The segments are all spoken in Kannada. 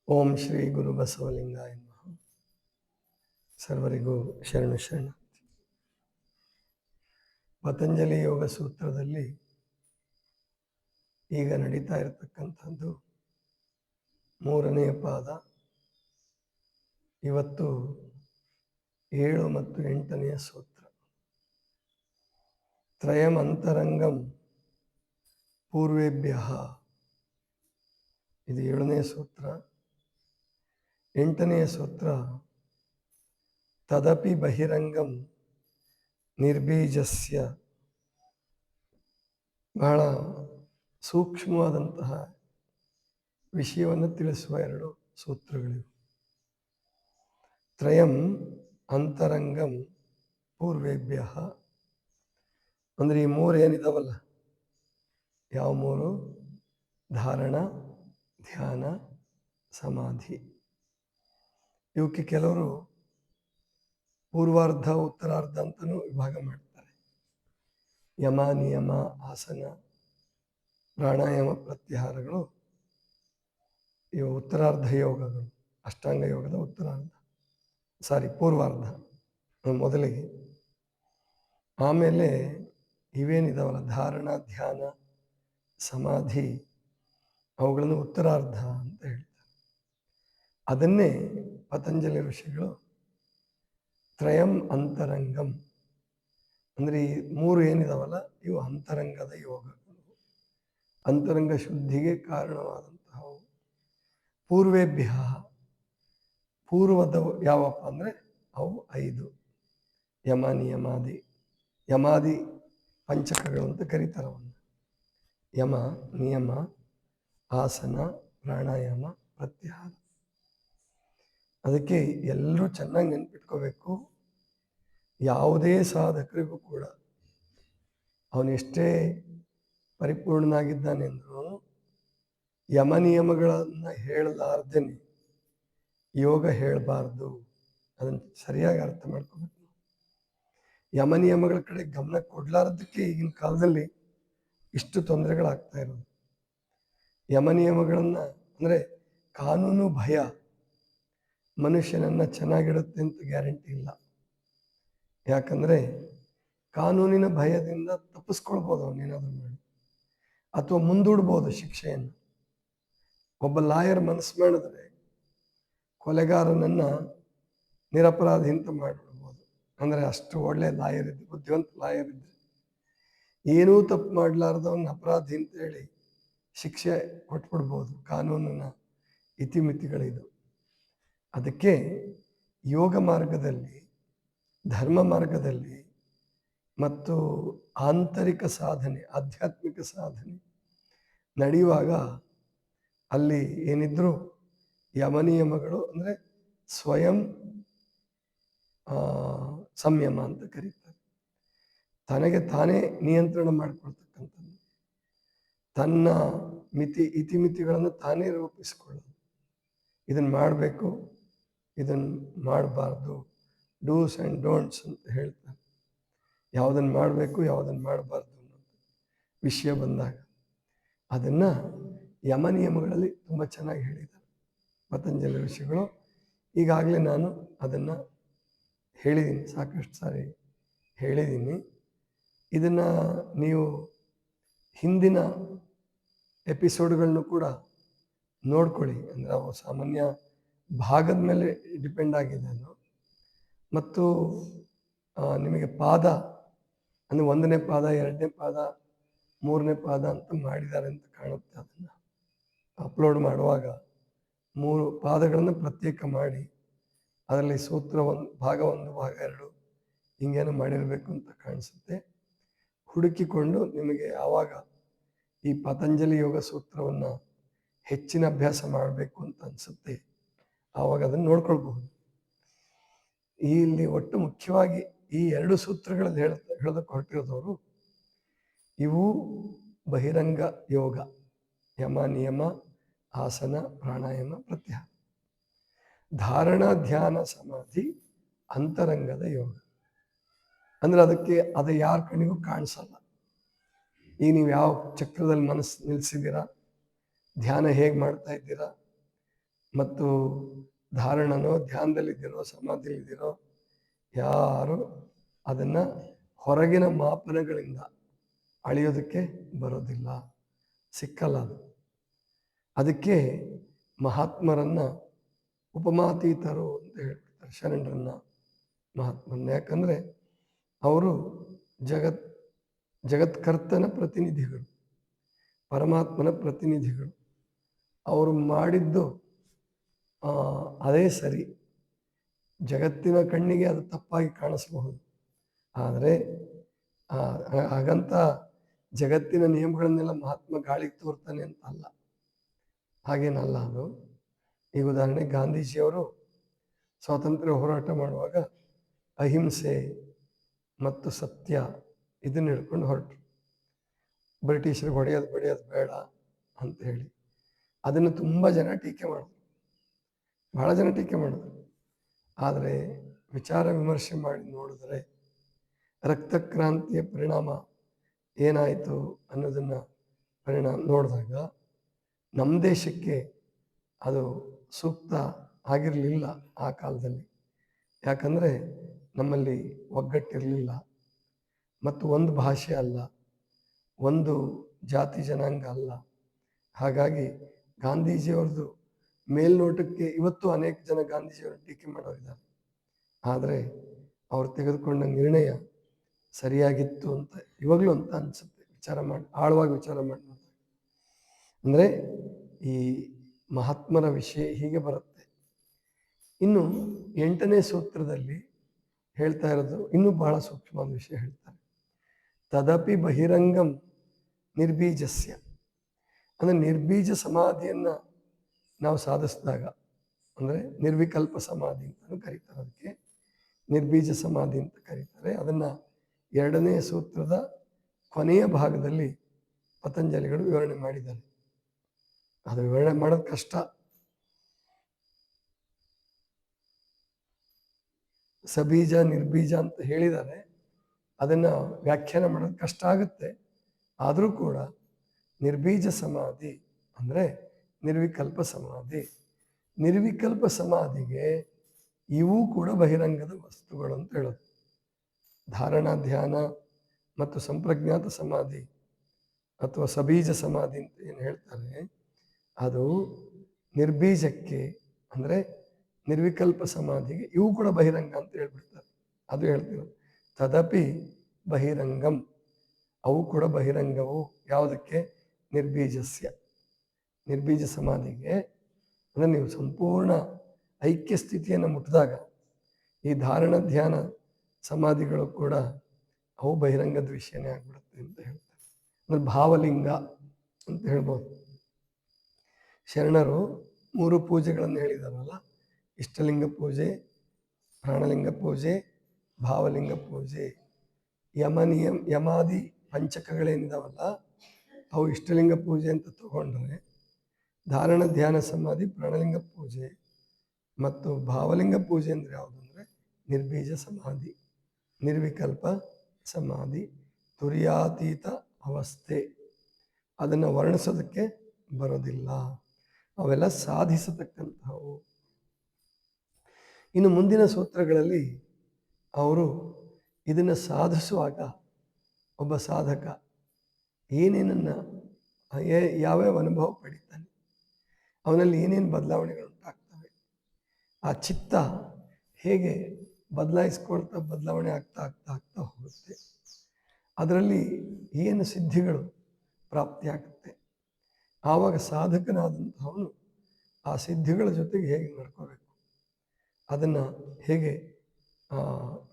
ಓಂ ಶ್ರೀ ಗುರು ಬಸವಲಿಂಗಾಯ ನಮಃ. ಸರ್ವರಿಗೂ ಶರಣು ಶರಣ. ಪತಂಜಲಿ ಯೋಗ ಸೂತ್ರದಲ್ಲಿ ಈಗ ನಡೀತಾ ಇರತಕ್ಕಂಥದ್ದು 3ನೇ ಪಾದ. ಇವತ್ತು 7 ಮತ್ತು 8ನೇ ಸೂತ್ರ. ತ್ರಯಂ ಅಂತರಂಗಂ ಪೂರ್ವೇಭ್ಯ, ಇದು 7ನೇ ಸೂತ್ರ. 8ನೇ ಸೂತ್ರ ತದಪಿ ಬಹಿರಂಗಂ ನಿರ್ಬೀಜಸ್ಯ. ಬಹಳ ಸೂಕ್ಷ್ಮವಾದಂತಹ ವಿಷಯವನ್ನು ತಿಳಿಸುವ 2 ಸೂತ್ರಗಳಿವೆ. ತ್ರಯಂ ಅಂತರಂಗಂ ಪೂರ್ವೇಭ್ಯ ಅಂದರೆ ಈ 3 ಏನಿದಾವಲ್ಲ, ಯಾವ 3? ಧಾರಣ, ಧ್ಯಾನ, ಸಮಾಧಿ. ಇವಕ್ಕೆ ಕೆಲವರು ಪೂರ್ವಾರ್ಧ ಉತ್ತರಾರ್ಧ ಅಂತಲೂ ವಿಭಾಗ ಮಾಡ್ತಾರೆ. ಯಮ, ನಿಯಮ, ಆಸನ, ಪ್ರಾಣಾಯಾಮ, ಪ್ರತ್ಯಾಹಾರಗಳು ಇವು ಉತ್ತರಾರ್ಧ ಯೋಗಗಳು. ಅಷ್ಟಾಂಗ ಯೋಗದ ಉತ್ತರಾರ್ಧ, ಪೂರ್ವಾರ್ಧ ಮೊದಲಿಗೆ. ಆಮೇಲೆ ಇವೇನಿದಾವಲ್ಲ, ಧಾರಣ, ಧ್ಯಾನ, ಸಮಾಧಿ, ಅವುಗಳನ್ನು ಉತ್ತರಾರ್ಧ ಅಂತ ಹೇಳ್ತಾರೆ. ಅದನ್ನೇ ಪತಂಜಲಿ ಋಷಿಗಳು ತ್ರಯಂ ಅಂತರಂಗಂ ಅಂದರೆ ಈ 3 ಏನಿದಾವಲ್ಲ, ಇವು ಅಂತರಂಗದ ಯೋಗಗಳು, ಅಂತರಂಗ ಶುದ್ಧಿಗೆ ಕಾರಣವಾದಂತಹವು. ಪೂರ್ವೇಭ್ಯ, ಪೂರ್ವದ ಯಾವಪ್ಪ ಅಂದರೆ ಅವು 5: ಯಮ, ನಿಯಮಾದಿ. ಯಮಾದಿ ಪಂಚಕಗಳು ಅಂತ ಕರೀತಾರೆ ಅವನ್ನು. ಯಮ, ನಿಯಮ, ಆಸನ, ಪ್ರಾಣಾಯಾಮ, ಪ್ರತ್ಯಾಹಾರ. ಅದಕ್ಕೆ ಎಲ್ಲರೂ ಚೆನ್ನಾಗಿ ನೆನ್ಪಿಟ್ಕೋಬೇಕು. ಯಾವುದೇ ಸಾಧಕರಿಗೂ ಕೂಡ ಅವನೆಷ್ಟೇ ಪರಿಪೂರ್ಣನಾಗಿದ್ದಾನೆ ಅಂದರೂ ಯಮ ನಿಯಮಗಳನ್ನು ಹೇಳಲಾರ್ದೇನೆ ಯೋಗ ಹೇಳಬಾರ್ದು. ಅದನ್ನು ಸರಿಯಾಗಿ ಅರ್ಥ ಮಾಡ್ಕೋಬೇಕು. ಯಮ ನಿಯಮಗಳ ಕಡೆ ಗಮನ ಕೊಡಲಾರ್ದಕ್ಕೆ ಈಗಿನ ಕಾಲದಲ್ಲಿ ಇಷ್ಟು ತೊಂದರೆಗಳಾಗ್ತಾ ಇರೋದು. ಯಮ ನಿಯಮಗಳನ್ನು ಅಂದರೆ ಕಾನೂನು ಭಯ ಮನುಷ್ಯನನ್ನು ಚೆನ್ನಾಗಿಡುತ್ತೆ ಅಂತ ಗ್ಯಾರಂಟಿ ಇಲ್ಲ. ಯಾಕಂದರೆ ಕಾನೂನಿನ ಭಯದಿಂದ ತಪ್ಪಿಸ್ಕೊಳ್ಬೋದು ಅವನೇನಾದರೂ ಮಾಡಿ, ಅಥವಾ ಮುಂದೂಡ್ಬೋದು ಶಿಕ್ಷೆಯನ್ನು. ಒಬ್ಬ ಲಾಯರ್ ಮನಸ್ಸು ಮಾಡಿದ್ರೆ ಕೊಲೆಗಾರನನ್ನು ನಿರಪರಾಧಿ ಅಂತ ಮಾಡಿಬಿಡ್ಬೋದು. ಅಂದರೆ ಅಷ್ಟು ಒಳ್ಳೆ ಲಾಯರ್ ಇದ್ದು, ಬುದ್ಧಿವಂತ ಲಾಯರ್ ಇದ್ದರೆ ಏನೂ ತಪ್ಪು ಮಾಡಲಾರ್ದವನ್ನ ಅಪರಾಧಿ ಅಂತೇಳಿ ಶಿಕ್ಷೆ ಕೊಟ್ಬಿಡ್ಬೋದು. ಕಾನೂನಿನ ಇತಿಮಿತಿಗಳಿದು. ಅದಕ್ಕೆ ಯೋಗ ಮಾರ್ಗದಲ್ಲಿ, ಧರ್ಮ ಮಾರ್ಗದಲ್ಲಿ ಮತ್ತು ಆಂತರಿಕ ಸಾಧನೆ, ಆಧ್ಯಾತ್ಮಿಕ ಸಾಧನೆ ನಡೆಯುವಾಗ ಅಲ್ಲಿ ಏನಿದ್ರು ಯಮನಿಯಮಗಳು ಅಂದರೆ ಸ್ವಯಂ ಸಂಯಮ ಅಂತ ಕರೀತಾರೆ. ತನಗೆ ತಾನೇ ನಿಯಂತ್ರಣ ಮಾಡಿಕೊಳ್ತಕ್ಕಂಥದ್ದು, ತನ್ನ ಇತಿಮಿತಿಗಳನ್ನು ತಾನೇ ರೂಪಿಸಿಕೊಳ್ಳೋದು. ಇದನ್ನು ಮಾಡಬೇಕು, ಇದನ್ನು ಮಾಡಬಾರ್ದು, ಡೂಸ್ ಆ್ಯಂಡ್ ಡೋಂಟ್ಸ್ ಅಂತ ಹೇಳ್ತಾರೆ. ಯಾವುದನ್ನು ಮಾಡಬೇಕು, ಯಾವುದನ್ನು ಮಾಡಬಾರ್ದು ಅನ್ನೋ ವಿಷಯ ಬಂದಾಗ ಅದನ್ನು ಯಮ ನಿಯಮಗಳಲ್ಲಿ ತುಂಬ ಚೆನ್ನಾಗಿ ಹೇಳಿದ್ದಾರೆ ಪತಂಜಲಿ ಋಷಿಗಳು. ಈಗಾಗಲೇ ನಾನು ಅದನ್ನು ಹೇಳಿದ್ದೀನಿ, ಸಾಕಷ್ಟು ಸಾರಿ ಹೇಳಿದ್ದೀನಿ. ಇದನ್ನು ನೀವು ಹಿಂದಿನ ಎಪಿಸೋಡ್ಗಳನ್ನು ಕೂಡ ನೋಡ್ಕೊಳ್ಳಿ. ಅಂದರೆ ಅವು ಸಾಮಾನ್ಯ ಭಾಗದ ಮೇಲೆ ಡಿಪೆಂಡ್ ಆಗಿದೆ ಅದು. ಮತ್ತು ನಿಮಗೆ ಪಾದ ಅಂದರೆ 1ನೇ ಪಾದ, 2ನೇ ಪಾದ, 3ನೇ ಪಾದ ಅಂತ ಮಾಡಿದ್ದಾರೆ ಅಂತ ಕಾಣುತ್ತೆ. ಅದನ್ನು ಅಪ್ಲೋಡ್ ಮಾಡುವಾಗ 3 ಪಾದಗಳನ್ನು ಪ್ರತ್ಯೇಕ ಮಾಡಿ ಅದರಲ್ಲಿ ಸೂತ್ರ ಭಾಗ 1, ಭಾಗ 2 ಹಿಂಗೇನೋ ಮಾಡಿರಬೇಕು ಅಂತ ಕಾಣಿಸುತ್ತೆ. ಹುಡುಕಿಕೊಂಡು ನಿಮಗೆ ಯಾವಾಗ ಈ ಪತಂಜಲಿ ಯೋಗ ಸೂತ್ರವನ್ನು ಹೆಚ್ಚಿನ ಅಭ್ಯಾಸ ಮಾಡಬೇಕು ಅಂತ ಅನಿಸುತ್ತೆ, ಆವಾಗ ಅದನ್ನು ನೋಡ್ಕೊಳ್ಬಹುದು. ಇಲ್ಲಿ ಒಟ್ಟು ಮುಖ್ಯವಾಗಿ ಈ 2 ಸೂತ್ರಗಳಲ್ಲಿ ಹೇಳೋದಕ್ಕೆ ಹೊರಟಿರೋದವರು, ಇವು ಬಹಿರಂಗ ಯೋಗ, ಯಮ, ನಿಯಮ, ಆಸನ, ಪ್ರಾಣಾಯಾಮ, ಪ್ರತ್ಯಾಹಾರ. ಧಾರಣ, ಧ್ಯಾನ, ಸಮಾಧಿ ಅಂತರಂಗದ ಯೋಗ. ಅಂದರೆ ಅದು ಯಾರ ಕಣ್ಣಿಗೂ ಕಾಣಿಸಲ್ಲ. ಈಗ ನೀವು ಯಾವ ಚಕ್ರದಲ್ಲಿ ಮನಸ್ಸು ನಿಲ್ಲಿಸಿದ್ದೀರಾ, ಧ್ಯಾನ ಹೇಗೆ ಮಾಡ್ತಾ ಇದ್ದೀರಾ, ಮತ್ತು ಧಾರಣನೋ ಧ್ಯಾನದಲ್ಲಿದ್ದೀರೋ ಸಮಾಧಿಯಲ್ಲಿದ್ದೀರೋ ಯಾರು ಅದನ್ನು ಹೊರಗಿನ ಮಾಪನಗಳಿಂದ ಅಳೆಯೋದಕ್ಕೆ ಬರೋದಿಲ್ಲ, ಸಿಕ್ಕಲ್ಲ ಅದು. ಅದಕ್ಕೆ ಮಹಾತ್ಮರನ್ನ ಉಪಮಾತೀತರು ಅಂತ ಹೇಳ್ತಾರೆ, ಶರಣರನ್ನ ಮಹಾತ್ಮರನ್ನ. ಯಾಕಂದರೆ ಅವರು ಜಗತ್ಕರ್ತನ ಪ್ರತಿನಿಧಿಗಳು, ಪರಮಾತ್ಮನ ಪ್ರತಿನಿಧಿಗಳು. ಅವರು ಮಾಡಿದ್ದು ಅದೇ ಸರಿ. ಜಗತ್ತಿನ ಕಣ್ಣಿಗೆ ಅದು ತಪ್ಪಾಗಿ ಕಾಣಿಸಬಹುದು, ಆದರೆ ಹಾಗಂತ ಜಗತ್ತಿನ ನಿಯಮಗಳನ್ನೆಲ್ಲ ಮಹಾತ್ಮ ಗಾಳಿಗೆ ತೋರ್ತಾನೆ ಅಂತ ಅಲ್ಲ, ಹಾಗೇನಲ್ಲ ಅದು. ಈಗ ಉದಾಹರಣೆ, ಗಾಂಧೀಜಿಯವರು ಸ್ವಾತಂತ್ರ್ಯ ಹೋರಾಟ ಮಾಡುವಾಗ ಅಹಿಂಸೆ ಮತ್ತು ಸತ್ಯ ಇದನ್ನು ಹಿಡ್ಕೊಂಡು ಹೊರಟರು. ಬ್ರಿಟಿಷರಿಗೆ ಹೊಡೆಯೋದು ಬೇಡ ಅಂತ ಹೇಳಿ ಅದನ್ನು ತುಂಬ ಜನ ಟೀಕೆ ಮಾಡಿದ್ರು, ಬಹಳ ಜನ ಟೀಕೆ ಮಾಡಿದ್ರು. ಆದರೆ ವಿಚಾರ ವಿಮರ್ಶೆ ಮಾಡಿ ನೋಡಿದ್ರೆ ರಕ್ತಕ್ರಾಂತಿಯ ಪರಿಣಾಮ ಏನಾಯಿತು ಅನ್ನೋದನ್ನು ನೋಡಿದಾಗ ನಮ್ಮ ದೇಶಕ್ಕೆ ಅದು ಸೂಕ್ತ ಆಗಿರಲಿಲ್ಲ ಆ ಕಾಲದಲ್ಲಿ. ಯಾಕಂದರೆ ನಮ್ಮಲ್ಲಿ ಒಗ್ಗಟ್ಟಿರಲಿಲ್ಲ, ಮತ್ತು ಒಂದು ಭಾಷೆ ಅಲ್ಲ, ಒಂದು ಜಾತಿ ಜನಾಂಗ ಅಲ್ಲ. ಹಾಗಾಗಿ ಗಾಂಧೀಜಿಯವ್ರದ್ದು ಮೇಲ್ನೋಟಕ್ಕೆ ಇವತ್ತು ಅನೇಕ ಜನ ಗಾಂಧೀಜಿಯವರು ಟೀಕೆ ಮಾಡೋರಿದ್ದಾರೆ, ಆದರೆ ಅವರು ತೆಗೆದುಕೊಂಡ ನಿರ್ಣಯ ಸರಿಯಾಗಿತ್ತು ಅಂತ ಇವಾಗಲೂ ಅಂತ ಅನಿಸುತ್ತೆ. ಆಳವಾಗಿ ವಿಚಾರ ಮಾಡಿ ಅಂದರೆ ಈ ಮಹಾತ್ಮರ ವಿಷಯ ಹೀಗೆ ಬರುತ್ತೆ. ಇನ್ನು 8ನೇ ಸೂತ್ರದಲ್ಲಿ ಹೇಳ್ತಾ ಇರೋದು ಇನ್ನೂ ಬಹಳ ಸೂಕ್ಷ್ಮವಾದ ವಿಷಯ ಹೇಳ್ತಾರೆ. ತದಪಿ ಬಹಿರಂಗಂ ನಿರ್ಬೀಜಸ್ಯ, ಅಂದರೆ ನಿರ್ಬೀಜ ಸಮಾಧಿಯನ್ನು ನಾವು ಸಾಧಿಸಿದಾಗ, ಅಂದರೆ ನಿರ್ವಿಕಲ್ಪ ಸಮಾಧಿ ಅಂತಲೂ ಕರೀತಾರೆ, ಅದಕ್ಕೆ ನಿರ್ಬೀಜ ಸಮಾಧಿ ಅಂತ ಕರೀತಾರೆ. ಅದನ್ನು 2ನೇ ಸೂತ್ರದ ಕೊನೆಯ ಭಾಗದಲ್ಲಿ ಪತಂಜಲಿಗಳು ವಿವರಣೆ ಮಾಡಿದ್ದಾರೆ. ಅದು ವಿವರಣೆ ಮಾಡೋದು ಕಷ್ಟ. ಸಬೀಜ ನಿರ್ಬೀಜ ಅಂತ ಹೇಳಿದ್ದಾರೆ, ಅದನ್ನು ವ್ಯಾಖ್ಯಾನ ಮಾಡೋದು ಕಷ್ಟ ಆಗುತ್ತೆ. ಆದರೂ ಕೂಡ ನಿರ್ಬೀಜ ಸಮಾಧಿ ಅಂದರೆ ನಿರ್ವಿಕಲ್ಪ ಸಮಾಧಿ. ನಿರ್ವಿಕಲ್ಪ ಸಮಾಧಿಗೆ ಇವೂ ಕೂಡ ಬಹಿರಂಗದ ವಸ್ತುಗಳು ಅಂತ ಹೇಳೋದು. ಧಾರಣ, ಧ್ಯಾನ ಮತ್ತು ಸಂಪ್ರಜ್ಞಾತ ಸಮಾಧಿ ಅಥವಾ ಸಬೀಜ ಸಮಾಧಿ ಅಂತ ಏನು ಹೇಳ್ತಾರೆ, ಅದು ನಿರ್ಬೀಜಕ್ಕೆ ಅಂದರೆ ನಿರ್ವಿಕಲ್ಪ ಸಮಾಧಿಗೆ ಇವು ಕೂಡ ಬಹಿರಂಗ ಅಂತ ಹೇಳ್ಬಿಡ್ತಾರೆ. ಅದು ಹೇಳ್ತೀವಿ ತದಪಿ ಬಹಿರಂಗಂ, ಅವು ಕೂಡ ಬಹಿರಂಗವು. ಯಾವುದಕ್ಕೆ? ನಿರ್ಬೀಜಸ್ಯ, ನಿರ್ಬೀಜ ಸಮಾಧಿಗೆ. ಅಂದರೆ ನೀವು ಸಂಪೂರ್ಣ ಐಕ್ಯ ಸ್ಥಿತಿಯನ್ನು ಮುಟ್ಟಿದಾಗ ಈ ಧಾರಣ ಧ್ಯಾನ ಸಮಾಧಿಗಳು ಕೂಡ ಅವು ಬಹಿರಂಗದ ವಿಷಯನೇ ಆಗ್ಬಿಡುತ್ತೆ ಅಂತ ಹೇಳ್ತಾರೆ. ಅಂದರೆ ಭಾವಲಿಂಗ ಅಂತ ಹೇಳ್ಬೋದು. ಶರಣರು 3 ಪೂಜೆಗಳನ್ನು ಹೇಳಿದಾರಲ್ಲ, ಇಷ್ಟಲಿಂಗ ಪೂಜೆ, ಪ್ರಾಣಲಿಂಗ ಪೂಜೆ, ಭಾವಲಿಂಗ ಪೂಜೆ. ಯಮಾದಿ ಪಂಚಕಗಳೇನಿದಾವಲ್ಲ ಅವು ಇಷ್ಟಲಿಂಗ ಪೂಜೆ ಅಂತ ತಗೊಂಡ್ರೆ, ಧಾರಣ ಧ್ಯಾನ ಸಮಾಧಿ ಪ್ರಾಣಲಿಂಗ ಪೂಜೆ, ಮತ್ತು ಭಾವಲಿಂಗ ಪೂಜೆ ಅಂದರೆ ಯಾವುದು ಅಂದರೆ ನಿರ್ಬೀಜ ಸಮಾಧಿ, ನಿರ್ವಿಕಲ್ಪ ಸಮಾಧಿ, ತುರ್ಯಾತೀತ ಅವಸ್ಥೆ. ಅದನ್ನು ವರ್ಣಿಸೋದಕ್ಕೆ ಬರೋದಿಲ್ಲ, ಅವೆಲ್ಲ ಸಾಧಿಸತಕ್ಕಂಥವು. ಇನ್ನು ಮುಂದಿನ ಸೂತ್ರಗಳಲ್ಲಿ ಅವರು ಇದನ್ನು ಸಾಧಿಸುವಾಗ ಒಬ್ಬ ಸಾಧಕ ಏನೇನನ್ನು ಯಾವ್ಯಾವ ಅನುಭವ ಪಡಿತಾನೆ, ಅವನಲ್ಲಿ ಏನೇನು ಬದಲಾವಣೆಗಳು ಉಂಟಾಗ್ತವೆ, ಆ ಚಿತ್ತ ಹೇಗೆ ಬದಲಾಯಿಸ್ಕೊಳ್ತಾ ಬದಲಾವಣೆ ಆಗ್ತಾ ಆಗ್ತಾ ಆಗ್ತಾ ಹೋಗುತ್ತೆ, ಅದರಲ್ಲಿ ಏನು ಸಿದ್ಧಿಗಳು ಪ್ರಾಪ್ತಿಯಾಗುತ್ತೆ, ಆವಾಗ ಸಾಧಕನಾದಂಥವನು ಆ ಸಿದ್ಧಿಗಳ ಜೊತೆಗೆ ಹೇಗೆ ನಡ್ಕೋಬೇಕು, ಅದನ್ನು ಹೇಗೆ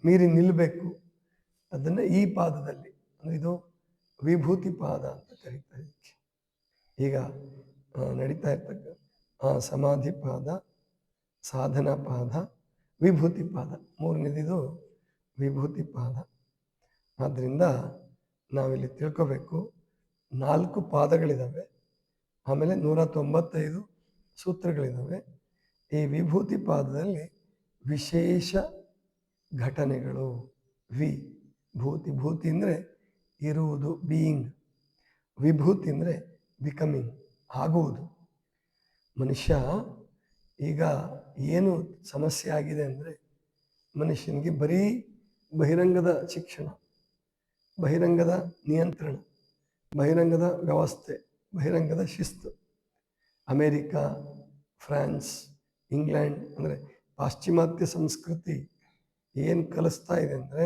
ಮೀರಿ ನಿಲ್ಲಬೇಕು, ಅದನ್ನು ಈ ಪಾದದಲ್ಲಿ, ಅಂದರೆ ಇದು ವಿಭೂತಿ ಪಾದ ಅಂತ ಕರೀತಾರೆ. ಈಗ ನಡೀತಾ ಇರ್ತಕ್ಕ ಸಮಾಧಿ ಪಾದ, ಸಾಧನಾ ಪಾದ, ವಿಭೂತಿ ಪಾದ, 3ನೇದಿದು ವಿಭೂತಿ ಪಾದ. ಆದ್ದರಿಂದ ನಾವಿಲ್ಲಿ ತಿಳ್ಕೋಬೇಕು, 4 ಪಾದಗಳಿದ್ದಾವೆ, ಆಮೇಲೆ 195 ಸೂತ್ರಗಳಿದ್ದಾವೆ. ಈ ವಿಭೂತಿ ಪಾದದಲ್ಲಿ ವಿಶೇಷ ಘಟನೆಗಳು. ಭೂತಿ ಅಂದರೆ ಇರುವುದು, ಬೀಯಿಂಗ್. ವಿಭೂತಿ ಅಂದರೆ ಬಿಕಮಿಂಗ್, ಆಗುವುದು. ಮನುಷ್ಯ ಈಗ ಏನು ಸಮಸ್ಯೆ ಆಗಿದೆ ಅಂದರೆ ಮನುಷ್ಯನಿಗೆ ಬರೀ ಬಹಿರಂಗದ ಶಿಕ್ಷಣ, ಬಹಿರಂಗದ ನಿಯಂತ್ರಣ, ಬಹಿರಂಗದ ವ್ಯವಸ್ಥೆ, ಬಹಿರಂಗದ ಶಿಸ್ತು. ಅಮೇರಿಕಾ, ಫ್ರಾನ್ಸ್, ಇಂಗ್ಲೆಂಡ್ ಅಂದರೆ ಪಾಶ್ಚಿಮಾತ್ಯ ಸಂಸ್ಕೃತಿ ಏನು ಕಲಿಸ್ತಾ ಇದೆ ಅಂದರೆ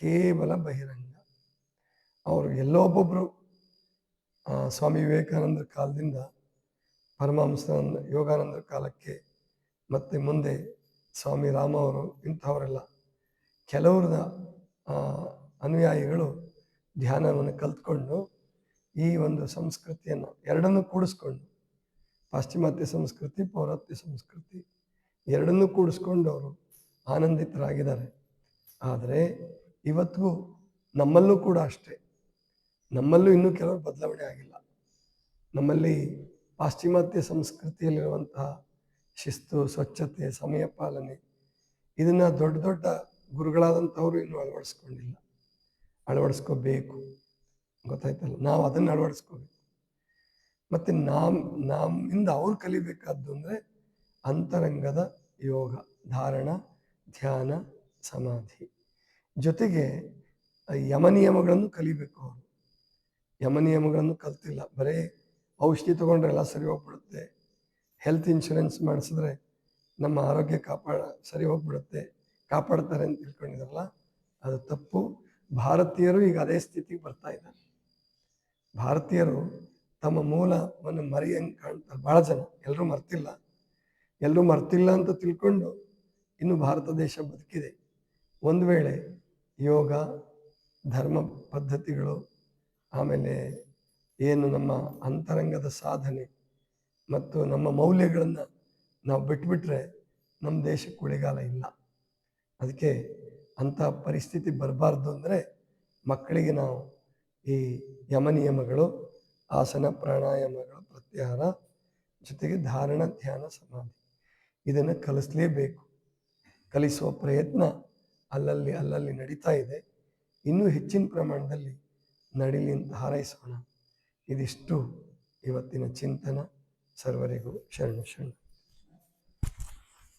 ಕೇವಲ ಬಹಿರಂಗ. ಅವರು ಎಲ್ಲೋ ಒಬ್ಬೊಬ್ಬರು ಸ್ವಾಮಿ ವಿವೇಕಾನಂದರ ಕಾಲದಿಂದ ಪರಮಹಂಸಾನಂದ ಯೋಗಾನಂದರ ಕಾಲಕ್ಕೆ ಮತ್ತು ಮುಂದೆ ಸ್ವಾಮಿ ರಾಮ ಅವರು ಇಂಥವರೆಲ್ಲ ಕೆಲವ್ರದ ಅನುಯಾಯಿಗಳು ಧ್ಯಾನವನ್ನು ಕಲ್ತ್ಕೊಂಡು ಈ ಒಂದು ಸಂಸ್ಕೃತಿಯನ್ನು ಎರಡನ್ನೂ ಕೂಡಿಸ್ಕೊಂಡು, ಪಾಶ್ಚಿಮಾತ್ಯ ಸಂಸ್ಕೃತಿ, ಪೌರಾತ್ಯ ಸಂಸ್ಕೃತಿ ಎರಡನ್ನೂ ಕೂಡಿಸ್ಕೊಂಡು ಅವರು ಆನಂದಿತರಾಗಿದ್ದಾರೆ. ಆದರೆ ಇವತ್ತಿಗೂ ನಮ್ಮಲ್ಲೂ ಕೂಡ ಅಷ್ಟೇ, ನಮ್ಮಲ್ಲೂ ಇನ್ನೂ ಕೆಲವರು ಬದಲಾವಣೆ ಆಗಿಲ್ಲ. ನಮ್ಮಲ್ಲಿ ಪಾಶ್ಚಿಮಾತ್ಯ ಸಂಸ್ಕೃತಿಯಲ್ಲಿರುವಂತಹ ಶಿಸ್ತು, ಸ್ವಚ್ಛತೆ, ಸಮಯ ಪಾಲನೆ ಇದನ್ನು ದೊಡ್ಡ ದೊಡ್ಡ ಗುರುಗಳಾದಂಥವರು ಇನ್ನೂ ಅಳವಡಿಸ್ಕೋಬೇಕು. ಗೊತ್ತಾಯ್ತಲ್ಲ, ನಾವು ಅದನ್ನು ಅಳವಡಿಸ್ಕೋಬೇಕು. ಮತ್ತು ನಮ್ಮಿಂದ ಅವ್ರು ಕಲಿಬೇಕಾದ್ದು ಅಂದರೆ ಅಂತರಂಗದ ಯೋಗ, ಧಾರಣ, ಧ್ಯಾನ, ಸಮಾಧಿ ಜೊತೆಗೆ ಯಮನಿಯಮಗಳನ್ನು ಕಲಿಬೇಕು. ಅವರು ಯಮನಿಯಮಗಳನ್ನು ಕಲ್ತಿಲ್ಲ, ಬರೀ ಔಷಧಿ ತೊಗೊಂಡ್ರೆ ಎಲ್ಲ ಸರಿ ಹೋಗ್ಬಿಡುತ್ತೆ, ಹೆಲ್ತ್ ಇನ್ಶೂರೆನ್ಸ್ ಮಾಡಿಸಿದ್ರೆ ನಮ್ಮ ಆರೋಗ್ಯ ಸರಿ ಹೋಗ್ಬಿಡುತ್ತೆ, ಕಾಪಾಡ್ತಾರೆ ಅಂತ ತಿಳ್ಕೊಂಡಿದಾರಲ್ಲ, ಅದು ತಪ್ಪು. ಭಾರತೀಯರು ಈಗ ಅದೇ ಸ್ಥಿತಿಗೆ ಬರ್ತಾ ಇದ್ದಾರೆ. ಭಾರತೀಯರು ತಮ್ಮ ಮೂಲವನ್ನು ಮರೆಯಂಗೆ ಕಾಣ್ತಾರೆ. ಭಾಳ ಜನ, ಎಲ್ಲರೂ ಮರ್ತಿಲ್ಲ ಅಂತ ತಿಳ್ಕೊಂಡು ಇನ್ನು ಭಾರತ ದೇಶ ಬದುಕಿದೆ. ಒಂದು ವೇಳೆ ಯೋಗ, ಧರ್ಮ ಪದ್ಧತಿಗಳು, ಆಮೇಲೆ ಏನು ನಮ್ಮ ಅಂತರಂಗದ ಸಾಧನೆ ಮತ್ತು ನಮ್ಮ ಮೌಲ್ಯಗಳನ್ನು ನಾವು ಬಿಟ್ಬಿಟ್ರೆ ನಮ್ಮ ದೇಶಕ್ಕೆ ಉಳಿಗಾಲ ಇಲ್ಲ. ಅದಕ್ಕೆ ಅಂಥ ಪರಿಸ್ಥಿತಿ ಬರಬಾರ್ದು ಅಂದರೆ ಮಕ್ಕಳಿಗೆ ನಾವು ಈ ಯಮನಿಯಮಗಳು, ಆಸನ, ಪ್ರಾಣಾಯಾಮಗಳು, ಪ್ರತ್ಯಾಹಾರ ಜೊತೆಗೆ ಧಾರಣ, ಧ್ಯಾನ, ಸಮಾಧಿ ಇದನ್ನು ಕಲಿಸಲೇಬೇಕು. ಕಲಿಸುವ ಪ್ರಯತ್ನ ಅಲ್ಲಲ್ಲಿ ನಡೀತಾ ಇದೆ. ಇನ್ನೂ ಹೆಚ್ಚಿನ ಪ್ರಮಾಣದಲ್ಲಿ ನಡೀಲಿ ಅಂತ ಹಾರೈಸೋಣ. ಇದಿಷ್ಟು ಇವತ್ತಿನ ಚಿಂತನ. ಸರ್ವರಿಗೂ ಶರಣು.